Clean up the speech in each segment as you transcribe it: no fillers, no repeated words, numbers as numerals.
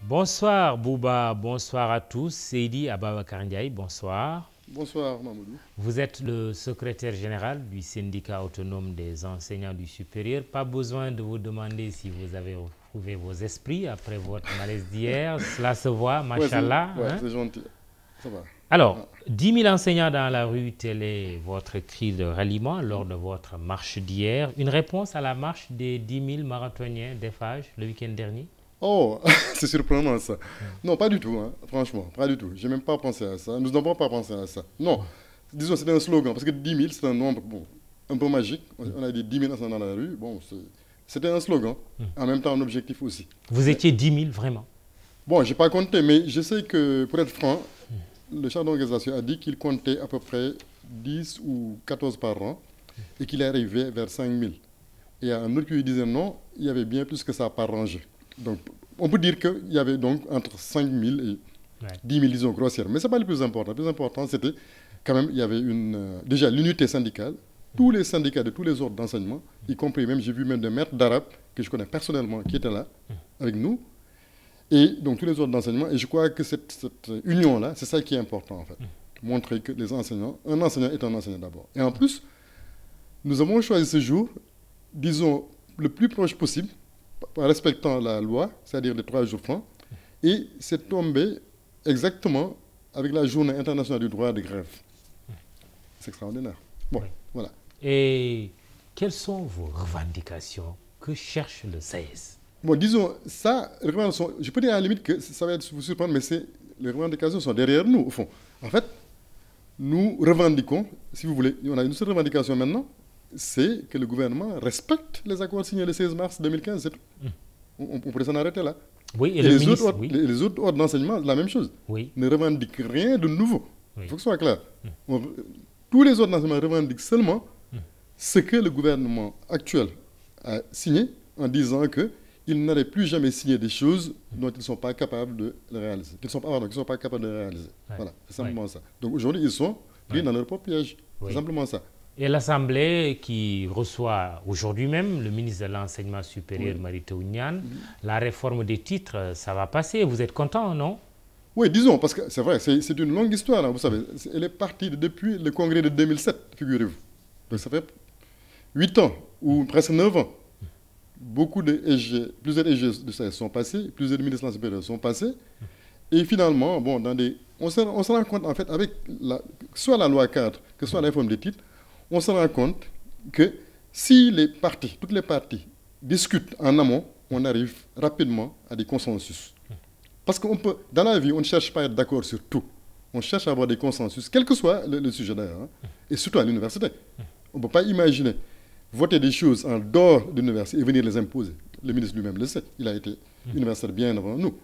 Bonsoir Bouba, bonsoir à tous. Seydi Ababakar Ndiaye, bonsoir. Bonsoir Mamoudou. Vous êtes le secrétaire général du syndicat autonome des enseignants du supérieur. Pas besoin de vous demander si vous avez retrouvé vos esprits après votre malaise d'hier. Cela se voit, machallah. Ouais, c'est gentil. Ça va. Alors, 10 000 enseignants dans la rue, tel est votre cri de ralliement lors de votre marche d'hier. Une réponse à la marche des 10 000 marathoniens d'EFAGE le week-end dernier? Oh, c'est surprenant ça. Non, pas du tout, hein, franchement, pas du tout. Je n'ai même pas pensé à ça. Nous n'avons pas pensé à ça. Non, disons c'est un slogan, parce que 10 000, c'est un nombre bon, un peu magique. On a dit 10 000 enseignants dans la rue. Bon, c'était un slogan, en même temps un objectif aussi. Vous étiez 10 000, vraiment? Bon, je n'ai pas compté, mais je sais que, pour être franc, le chef d'organisation a dit qu'il comptait à peu près 10 ou 14 par an et qu'il est arrivé vers 5 000. Et il y a un autre qui disait non, il y avait bien plus que ça par rangée. Donc, on peut dire qu'il y avait donc entre 5 000 et 10 000, disons, grossières. Mais ce n'est pas le plus important. Le plus important, c'était quand même, il y avait déjà l'unité syndicale, tous les syndicats de tous les ordres d'enseignement, y compris même, j'ai vu même des maîtres d'arabe que je connais personnellement qui étaient là avec nous. Et donc tous les ordres d'enseignement. Et je crois que cette union-là, c'est ça qui est important en fait. Montrer que les enseignants, un enseignant est un enseignant d'abord. Et en plus, nous avons choisi ce jour, disons, le plus proche possible, en respectant la loi, c'est-à-dire les 3 jours francs, et c'est tombé exactement avec la journée internationale du droit de grève. C'est extraordinaire. Bon, voilà. Et quelles sont vos revendications? Que cherche le SAES? Bon, disons, ça, je peux dire à la limite que ça va vous surprendre, mais les revendications sont derrière nous, au fond. En fait, nous revendiquons, si vous voulez, on a une seule revendication maintenant, c'est que le gouvernement respecte les accords signés le 16 mars 2015, c'est tout. On pourrait s'en arrêter là. Oui, et les autres ordres d'enseignement, la même chose. Oui. Ne revendiquent rien de nouveau. Oui. Il faut que ce soit clair. Tous les ordres d'enseignement revendiquent seulement ce que le gouvernement actuel a signé en disant qu'ils n'allaient plus jamais signer des choses dont ils ne sont pas capables de réaliser. Qu'ils ne sont pas capables de réaliser. Voilà, c'est simplement ça. Donc aujourd'hui, ils sont pris dans leur propre piège. C'est simplement ça. Et l'Assemblée qui reçoit aujourd'hui même le ministre de l'Enseignement supérieur, Mary Teuw Niane, la réforme des titres, ça va passer. Vous êtes content, non? Oui, disons, parce que c'est vrai, c'est une longue histoire, hein, vous savez. Elle est partie depuis le congrès de 2007, figurez-vous. Donc ça fait 8 ans, ou presque 9 ans. Beaucoup de EG, plusieurs EG de ça sont passés, plusieurs ministres de l'Enseignement supérieur sont passés. Et finalement, bon, on se rend compte, en fait, avec soit la loi cadre, que soit la réforme des titres, on se rend compte que si toutes les parties discutent en amont, on arrive rapidement à des consensus. Parce que dans la vie, on ne cherche pas à être d'accord sur tout. On cherche à avoir des consensus, quel que soit le sujet d'ailleurs, hein, et surtout à l'université. On ne peut pas imaginer voter des choses en dehors de l'université et venir les imposer. Le ministre lui-même le sait. Il a été universitaire bien avant nous,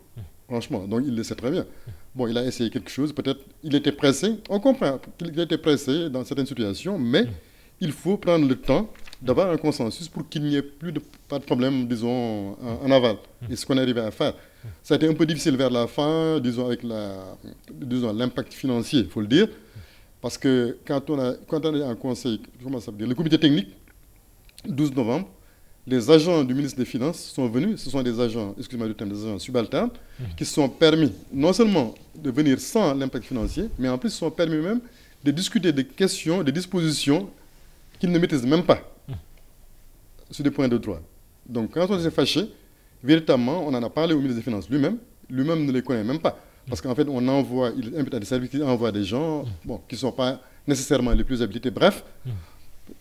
franchement, donc il le sait très bien. Bon, il a essayé quelque chose, peut-être il était pressé, on comprend qu'il était pressé dans certaines situations, mais il faut prendre le temps d'avoir un consensus pour qu'il n'y ait pas de problème, disons, en aval. Et ce qu'on est arrivé à faire. Ça a été un peu difficile vers la fin, disons, avec l'impact financier, il faut le dire, parce que quand on est en conseil, comment ça veut dire, le comité technique, 12 novembre, les agents du ministre des Finances sont venus, ce sont des agents, excusez-moi du terme, des agents subalternes, qui se sont permis non seulement de venir sans l'impact financier, mais en plus se sont permis même de discuter des questions, des dispositions qu'ils ne maîtrisent même pas sur des points de droit. Donc quand on s'est fâché, véritablement, on en a parlé au ministre des Finances lui-même ne les connaît même pas. Parce qu'en fait, il invite à des services, il envoie des gens qui ne sont pas nécessairement les plus habilités. Bref,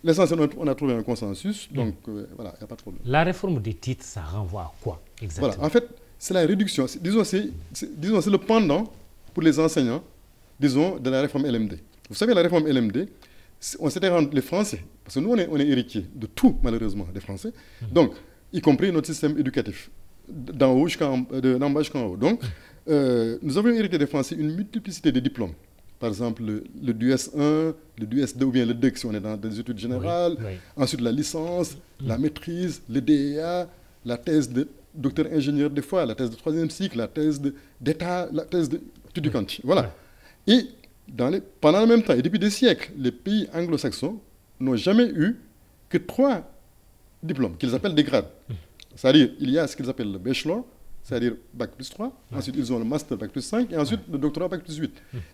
l'essentiel, on a trouvé un consensus, donc voilà, il n'y a pas de problème. La réforme des titres, ça renvoie à quoi exactement? Voilà, en fait, c'est la réduction. Disons, c'est le pendant pour les enseignants, disons, de la réforme LMD. Vous savez, la réforme LMD, on s'était rendu, les Français, parce que nous, on est héritiers de tout, malheureusement, des Français, donc, y compris notre système éducatif, d'en bas jusqu'en haut. Donc, nous avons hérité des Français une multiplicité de diplômes. Par exemple, le DUS 1, le DUS 2 ou bien le DEC si on est dans des études générales. Ensuite, la licence, la maîtrise, le DEA, la thèse de docteur ingénieur des fois, la thèse de 3e cycle, la thèse d'État, la thèse de Tudikanti. Voilà. Et pendant le même temps, et depuis des siècles, les pays anglo-saxons n'ont jamais eu que 3 diplômes, qu'ils appellent des grades. C'est-à-dire, il y a ce qu'ils appellent le bachelor, c'est-à-dire Bac plus 3, ensuite ils ont le master Bac plus 5, et ensuite le doctorat Bac plus 8.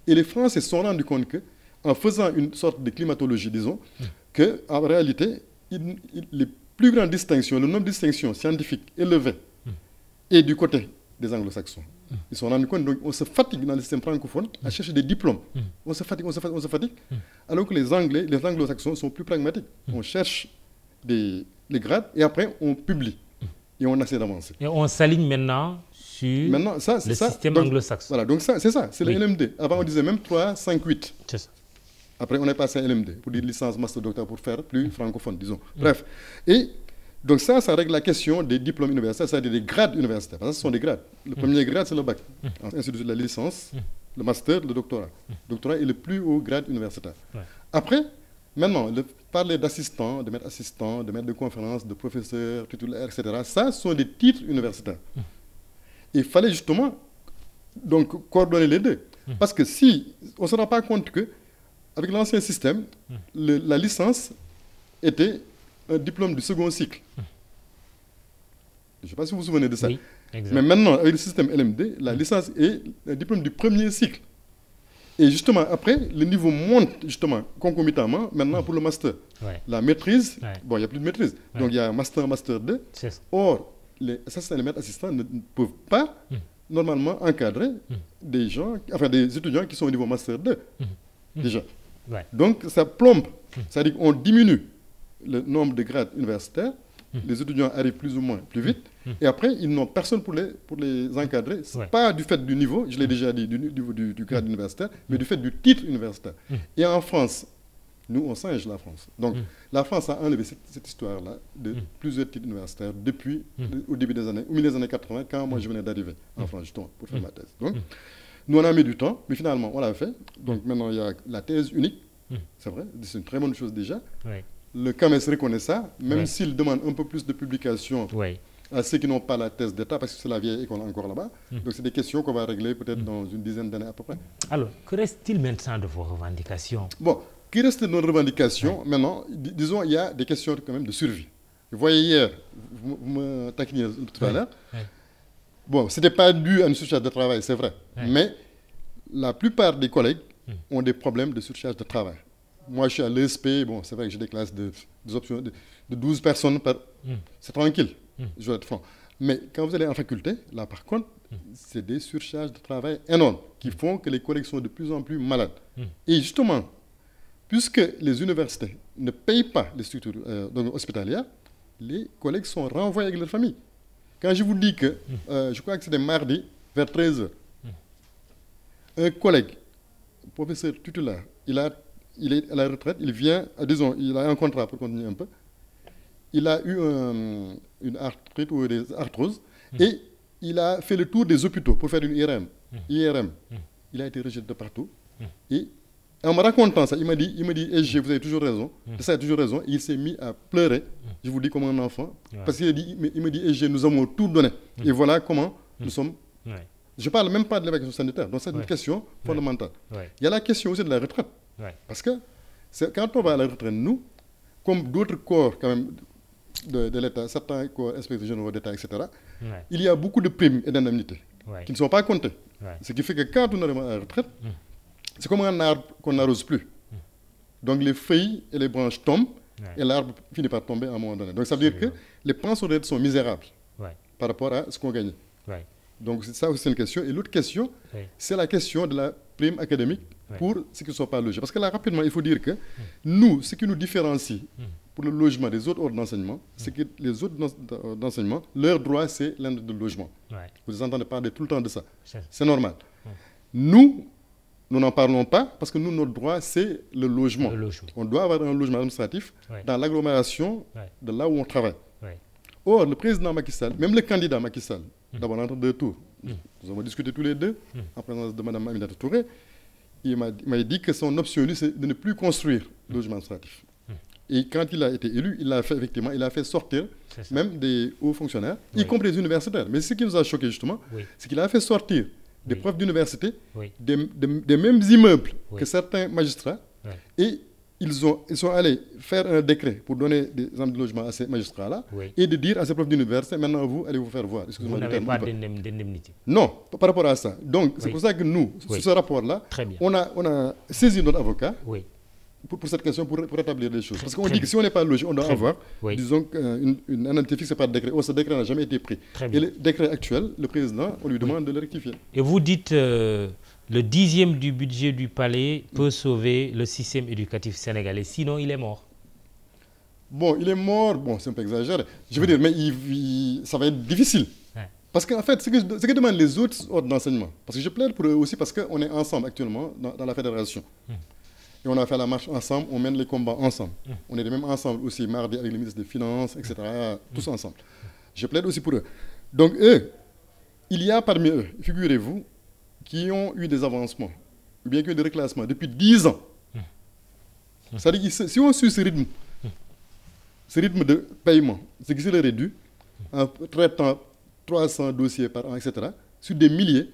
Et les Français se sont rendus compte qu'en faisant une sorte de climatologie, disons, qu'en réalité, les plus grandes distinctions, le nombre de distinctions scientifiques élevées est du côté des anglo-saxons. Ils se sont rendus compte, donc on se fatigue dans le système francophone à chercher des diplômes. On se fatigue, alors que les anglo-saxons sont plus pragmatiques. On cherche les grades et après on publie et on essaie d'avancer. Et on s'aligne maintenant sur le système anglo-saxon. Voilà, donc ça, c'est le LMD. Avant on disait même 3, 5, 8. C'est ça. Après on est passé à LMD pour dire licence, master, doctorat pour faire plus francophone, disons. Bref. Et donc ça règle la question des diplômes universitaires, c'est-à-dire des grades universitaires. Parce que ce sont des grades. Le premier grade, c'est le bac. Ensuite, la licence, le master, le doctorat. Le doctorat est le plus haut grade universitaire. Après, maintenant, parler d'assistant, de maître assistant, de maître de conférence, de professeur, titulaire, etc., ça, ce sont des titres universitaires. Il fallait justement donc, coordonner les deux. Parce que si on ne se rend pas compte qu'avec l'ancien système, la licence était un diplôme du second cycle. Je ne sais pas si vous vous souvenez de ça. Oui, mais maintenant, avec le système LMD, la licence est un diplôme du premier cycle. Et justement, après, le niveau monte justement concomitamment maintenant pour le master. La maîtrise, bon, il n'y a plus de maîtrise. Donc il y a master, master 2. Or, les assistants et les maîtres assistants ne peuvent pas normalement encadrer des gens, enfin des étudiants qui sont au niveau master 2 déjà. Donc ça plombe, c'est-à-dire qu'on diminue le nombre de grades universitaires, les étudiants arrivent plus ou moins plus vite, et après, ils n'ont personne pour les encadrer. Ce n'est pas du fait du niveau, je l'ai déjà dit, du grade universitaire, mais du fait du titre universitaire. Et en France, nous, on singe la France. Donc, la France a enlevé cette histoire-là de plusieurs titres universitaires depuis au début des années, au milieu des années 80, quand moi je venais d'arriver en France, justement, pour faire ma thèse. Donc, nous, on a mis du temps, mais finalement, on l'a fait. Donc, maintenant, il y a la thèse unique, c'est vrai, c'est une très bonne chose déjà. Le CAMES reconnaît ça, même s'il demande un peu plus de publications à ceux qui n'ont pas la thèse d'État, parce que c'est la vieille école encore là-bas. Donc c'est des questions qu'on va régler peut-être dans une dizaine d'années à peu près. Alors, que reste-t-il maintenant de vos revendications? Bon, qui reste de nos revendications? Maintenant, disons, il y a des questions quand même de survie. Vous voyez hier, vous me taquiniez tout à l'heure. Bon, ce n'était pas dû à une surcharge de travail, c'est vrai. Mais la plupart des collègues ont des problèmes de surcharge de travail. Moi, je suis à l'ESP, bon, c'est vrai que j'ai des classes de 12 personnes par... C'est tranquille, je dois être franc. Mais quand vous allez en faculté, là par contre, c'est des surcharges de travail énormes qui font que les collègues sont de plus en plus malades. Et justement, puisque les universités ne payent pas les structures hospitalières, les collègues sont renvoyés avec leur famille. Quand je vous dis que, je crois que c'était mardi, vers 13h, un collègue, professeur titulaire, il est à la retraite, il vient, disons, il a un contrat pour continuer un peu. Il a eu une arthrite ou des arthroses et il a fait le tour des hôpitaux pour faire une IRM. Il a été rejeté de partout. Et en me racontant ça, il m'a dit, SG, vous avez toujours raison. Ça a toujours raison. Et il s'est mis à pleurer. Je vous dis comme un enfant. Parce qu'il me dit, SG, nous avons tout donné. Et voilà comment nous sommes. Je ne parle même pas de l'évacuation sanitaire. Donc c'est une question fondamentale. Il y a la question aussi de la retraite. Parce que quand on va à la retraite, nous, comme d'autres corps quand même de l'État, certains corps inspecteurs généraux d'État, etc., il y a beaucoup de primes et d'indemnités qui ne sont pas comptées. Ce qui fait que quand on arrive à la retraite, c'est comme un arbre qu'on n'arrose plus. Donc les feuilles et les branches tombent et l'arbre finit par tomber à un moment donné. Donc ça veut dire que les pensions de retraite sont misérables par rapport à ce qu'on gagne. Donc ça aussi c'est une question. Et l'autre question, c'est la question de la prime académique pour ceux qui ne sont pas logés. Parce que là, rapidement, il faut dire que nous, ce qui nous différencie pour le logement des autres ordres d'enseignement, c'est que les autres d'enseignement, leur droit, c'est l'ordre de logement. Vous entendez parler tout le temps de ça. C'est normal. Nous n'en parlons pas parce que nous, notre droit, c'est le logement. On doit avoir un logement administratif dans l'agglomération de là où on travaille. Or, le président Macky Sall, même le candidat Macky Sall, d'abord entre deux tours, nous avons discuté tous les deux, en présence de Mme Aminata Touré, il m'a dit que son option, c'est de ne plus construire le logement administratif. Et quand il a été élu, il a fait effectivement, il a fait sortir même des hauts fonctionnaires, y compris les universitaires. Mais ce qui nous a choqué justement, c'est qu'il a fait sortir des profs d'université, des mêmes immeubles que certains magistrats, et ils sont allés faire un décret pour donner des armes de logement à ces magistrats-là, Oui. et de dire à ces profs d'université, maintenant vous allez vous faire voir. Vous Excusez-moi du n'avez terme, pas ou pas. d'indemnité. Non, par rapport à ça. Donc, c'est Oui. pour ça que nous, Oui. sur ce rapport-là, Très bien. on a saisi notre avocat Oui. pour cette question, pour rétablir les choses. Parce qu'on très dit que bien. si on n'est pas logé, on doit Très avoir, Oui. disons, une indemnité fixée par décret. Or, ce décret n'a jamais été pris. Très Et bien. le décret actuel, le président, on lui demande de le rectifier. Et vous dites le 10e du budget du palais peut sauver le système éducatif sénégalais, sinon il est mort. Bon, il est mort, bon, c'est un peu exagéré. Je veux dire, mais ça va être difficile. Ouais. Parce qu'en fait, ce que demandent les autres ordres d'enseignement, parce que je plaide pour eux aussi, parce qu'on est ensemble actuellement dans la fédération. Et on a fait la marche ensemble, on mène les combats ensemble. On est même ensemble aussi mardi avec le ministre des Finances, etc., tous ensemble. Je plaide aussi pour eux. Donc eux, il y a parmi eux, figurez-vous, qui ont eu des avancements, ou bien qui ont eu des reclassements depuis 10 ans. C'est-à-dire que si on suit ce rythme de paiement, ce qui serait dû, en traitant 300 dossiers par an, etc., sur des milliers,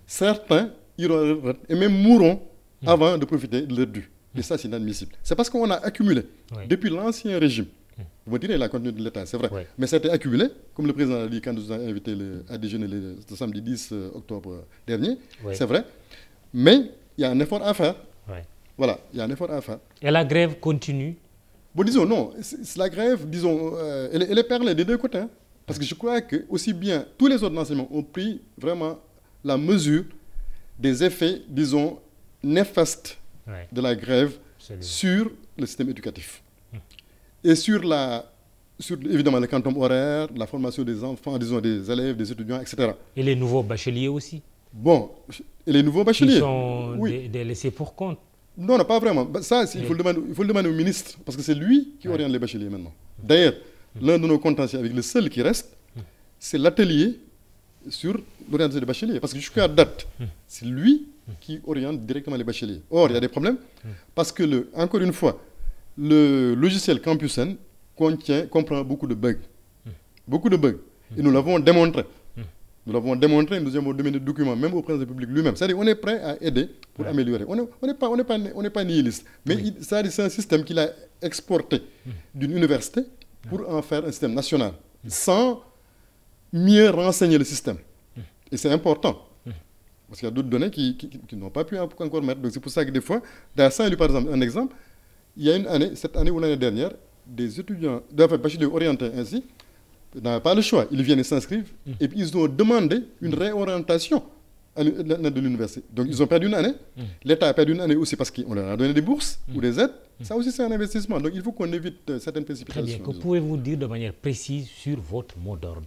certains iront et même mourront avant de profiter de leur dû. Et ça, c'est inadmissible. C'est parce qu'on a accumulé, Oui. depuis l'ancien régime, vous me direz la continuité de l'État, c'est vrai, Oui. mais ça a été accumulé, comme le président a dit quand nous avons invité à déjeuner le samedi 10 octobre dernier, Oui. c'est vrai, mais il y a un effort à faire. Oui. Voilà, il y a un effort à faire. Et la grève continue. Bon, disons, non, c'est la grève, disons, elle est perlée des deux côtés. Hein, parce que je crois que, aussi bien, tous les autres enseignements ont pris vraiment la mesure des effets, disons, néfastes Oui. de la grève Absolument. sur le système éducatif. Et sur évidemment, le quantum horaire, la formation des enfants, disons, des élèves, des étudiants, etc. Et les nouveaux bacheliers aussi, Bon, et les nouveaux qui bacheliers. sont Oui. des laissés pour compte. Non, non, pas vraiment. Ça, il faut le demander au ministre, parce que c'est lui qui oriente les bacheliers maintenant. D'ailleurs, l'un de nos contentieux avec le seul qui reste, c'est l'atelier sur l'orientation des bacheliers. Parce que jusqu'à date, c'est lui qui oriente directement les bacheliers. Or, il y a des problèmes, parce que, encore une fois, le logiciel Campusen comprend beaucoup de bugs. Beaucoup de bugs. Et nous l'avons démontré. Nous l'avons démontré, nous avons donné des documents, même au président de la République lui-même. C'est-à-dire qu'on est prêt à aider pour améliorer. On n'est pas nihiliste. Mais c'est un système qu'il a exporté d'une université pour en faire un système national, sans mieux renseigner le système. Et c'est important. Parce qu'il y a d'autres données qui n'ont pas pu encore mettre. Donc c'est pour ça que des fois, dans Saint-Louis par exemple, un exemple, il y a une année, cette année ou l'année dernière, des étudiants, bacheliers orientés ainsi, n'avaient pas le choix. Ils viennent s'inscrire et puis ils ont demandé une réorientation de l'université. Donc ils ont perdu une année. L'État a perdu une année aussi parce qu'on leur a donné des bourses ou des aides. Ça aussi c'est un investissement. Donc il faut qu'on évite certaines précipitations. Très bien. Que pouvez-vous dire de manière précise sur votre mot d'ordre?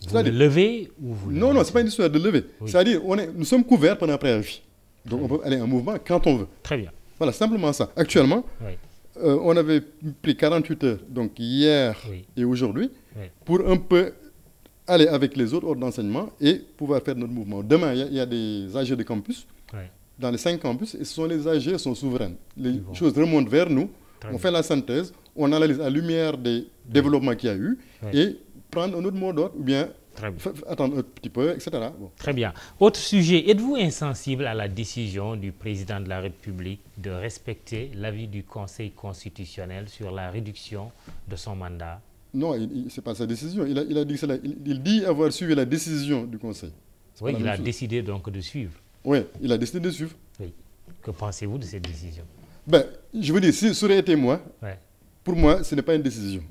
Vous le levez ou vous le Non, non, ce n'est pas une histoire de lever. Oui. C'est-à-dire nous sommes couverts pendant un préavis. Donc on peut aller en mouvement quand on veut. Très bien. Voilà, simplement ça. Actuellement, Oui. on avait pris 48 heures, donc hier Oui. et aujourd'hui, Oui. pour un peu aller avec les autres ordres d'enseignement et pouvoir faire notre mouvement. Demain, il y a des AG de campus, Oui. dans les 5 campus, et ce sont les AG qui sont souveraines. Les Ils vont. choses remontent vers nous, Très on bien. fait la synthèse, on analyse à la lumière des développements qu'il y a eu, Oui. et prendre un autre mot d'ordre, ou bien Très bien. attendre un petit peu, etc. Bon. Très bien. Autre sujet, êtes-vous insensible à la décision du président de la République de respecter l'avis du Conseil constitutionnel sur la réduction de son mandat? Non, ce n'est pas sa décision. Il a dit cela. Il dit avoir suivi la décision du Conseil. C'est Oui, pas la il même a chose. décidé donc de suivre. Oui, il a décidé de suivre. Oui. Que pensez-vous de cette décision? Ben, je veux dire, si ça aurait été moi, Ouais. pour moi, ce n'est pas une décision.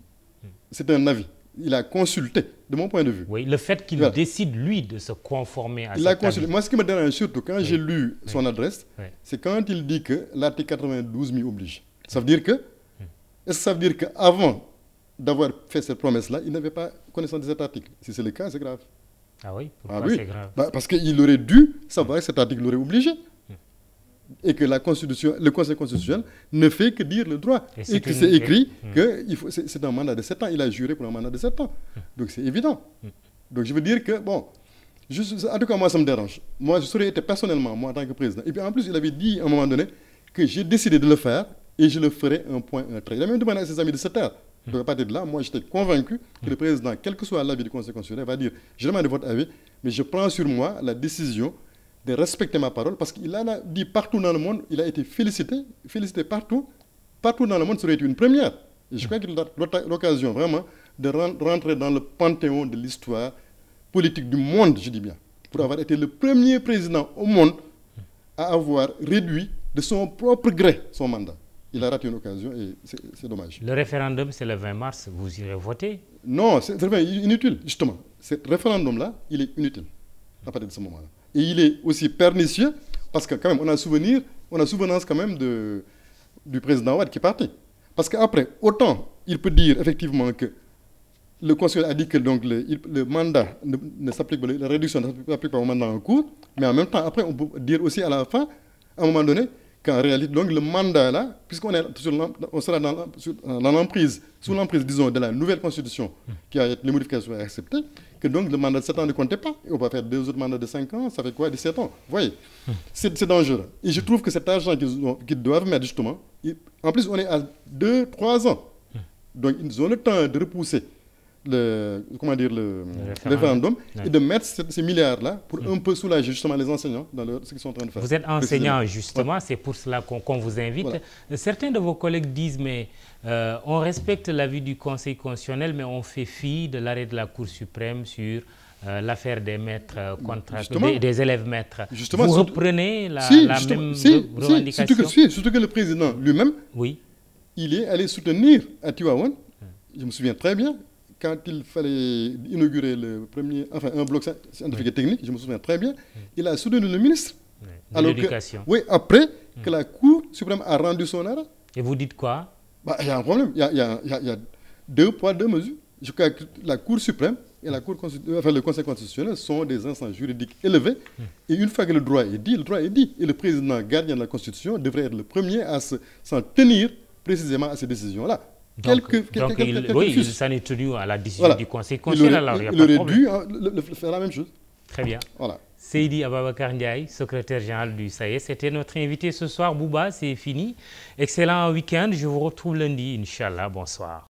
C'est un avis. Il a consulté, de mon point de vue. Oui, le fait qu'il Voilà. décide, lui, de se conformer à Il a cet consulté. avis. Moi, ce qui me dérange surtout, quand j'ai lu son adresse, Oui. c'est quand il dit que l'article 92 m'y oblige. Ça veut dire que, est-ce que ça veut dire qu'avant d'avoir fait cette promesse-là, il n'avait pas connaissance de cet article? Si c'est le cas, c'est grave. Ah oui, pourquoi Ah oui, c'est grave? Bah, parce qu'il aurait dû savoir que cet article l'aurait obligé. Et que le Conseil constitutionnel ne fait que dire le droit. Et Et, c'est que une- c'est écrit que c'est un mandat de 7 ans. Il a juré pour un mandat de 7 ans. Donc c'est évident. Donc je veux dire que, bon, en tout cas, moi, ça me dérange. Moi, je serais été personnellement, moi, en tant que président. Et puis en plus, il avait dit à un moment donné que j'ai décidé de le faire et je le ferai un point, un trait. Il a même demandé à ses amis de se taire. Donc à partir de là, moi, j'étais convaincu que le président, quel que soit l'avis du Conseil constitutionnel, va dire, je demande votre avis, mais je prends sur moi la décision de respecter ma parole, parce qu'il en a dit partout dans le monde, il a été félicité partout dans le monde, ça aurait été une première. Et je crois qu'il a l'occasion vraiment de rentrer dans le panthéon de l'histoire politique du monde, je dis bien, pour avoir été le premier président au monde à avoir réduit de son propre gré son mandat. Il a raté une occasion et c'est dommage. Le référendum, c'est le 20 mars, vous irez voter? Non, c'est inutile, justement. Ce référendum-là, il est inutile à partir de ce moment-là. Et il est aussi pernicieux parce que quand même, on a souvenance quand même du président Wade qui est parti. Parce qu'après, autant il peut dire effectivement que le Conseil a dit que donc, le mandat ne s'applique pas, la réduction ne s'applique pas au mandat en cours, mais en même temps, après, on peut dire aussi à la fin, à un moment donné, qu'en réalité, donc, le mandat là, puisqu'on sera dans l'emprise, sous l'emprise, disons, de la nouvelle constitution, qui a été les modifications acceptées, que donc le mandat de 7 ans ne comptait pas. Et on va faire 2 autres mandats de 5 ans, ça fait quoi, 17 ans? Vous voyez, c'est dangereux. Et je trouve que cet argent qu'ils doivent mettre, justement, en plus, on est à 2-3 ans. Donc, ils ont le temps de repousser le référendum et de mettre ces milliards-là pour un peu soulager justement les enseignants dans ce qu'ils sont en train de faire. Vous êtes enseignant justement, c'est pour cela qu'on vous invite. Voilà. Certains de vos collègues disent, mais on respecte l'avis du Conseil constitutionnel, mais on fait fi de l'arrêt de la Cour suprême sur l'affaire des maîtres des élèves maîtres. Justement, vous reprenez la même revendication? Surtout que le président lui-même, il est allé soutenir à Tivaouane, je me souviens très bien, quand il fallait inaugurer un bloc scientifique et technique, je me souviens très bien, il a soutenu le ministre. De l'éducation. Oui, après que la Cour suprême a rendu son arrêt. Et vous dites quoi? Il y a un problème. Il y a 2 poids, 2 mesures. Je crois que la Cour suprême et le Conseil constitutionnel sont des instances juridiques élevées. Et une fois que le droit est dit, le droit est dit. Et le président gardien de la Constitution devrait être le premier à s'en tenir précisément à ces décisions-là. Il s'en est tenu à la décision du Conseil constitutionnel. Il aurait dû faire la même chose. Très bien. Voilà. Seydi Ababacar Ndiaye, secrétaire général du SAES, c'était notre invité ce soir. Bouba, c'est fini. Excellent week-end. Je vous retrouve lundi, Inch'Allah. Bonsoir.